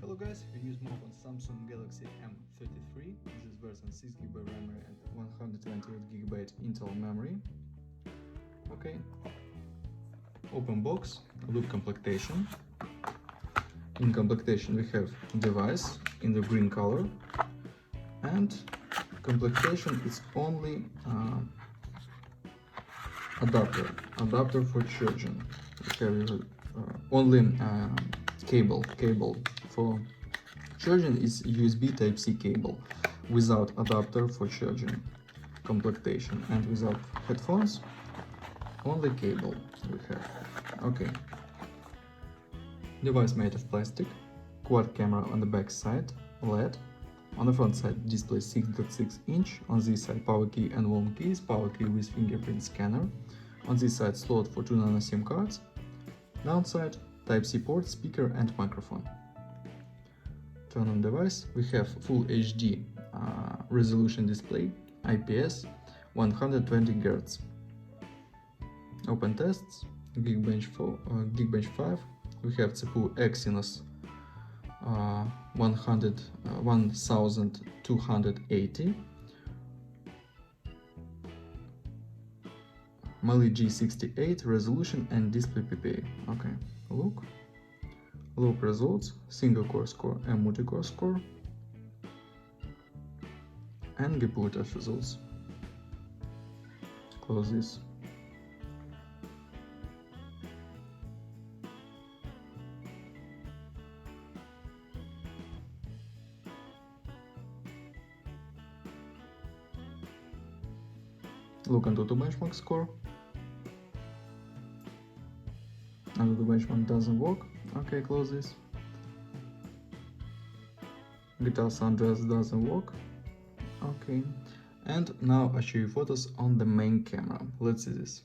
Hello guys, we use mode on Samsung Galaxy M33. This is version 6GB memory and 128GB internal memory. Okay. Open box, look completion. In completion we have device in the green color, and completion is only adapter for charging. We have only cable for charging is USB Type-C cable without adapter for charging completion, and without headphones, only cable we have. Okay. Device made of plastic, quad camera on the back side, LED. On the front side display 6.6 inch, on this side power key and volume keys, power key with fingerprint scanner. On this side slot for 2 nano SIM cards. Downside Type-C port, speaker and microphone. Turn on device, we have full HD resolution display, IPS 120 Hz. Open tests, Geekbench 5, we have CPU Exynos 1280, Mali G68 resolution and display PPA. Okay, look results, single core score and multi-core score, and GPU test results. Close this. Look into the benchmark score. And the benchmark doesn't work. Okay, close this. GTA San Andreas doesn't work. Okay. And now I show you photos on the main camera. Let's see this.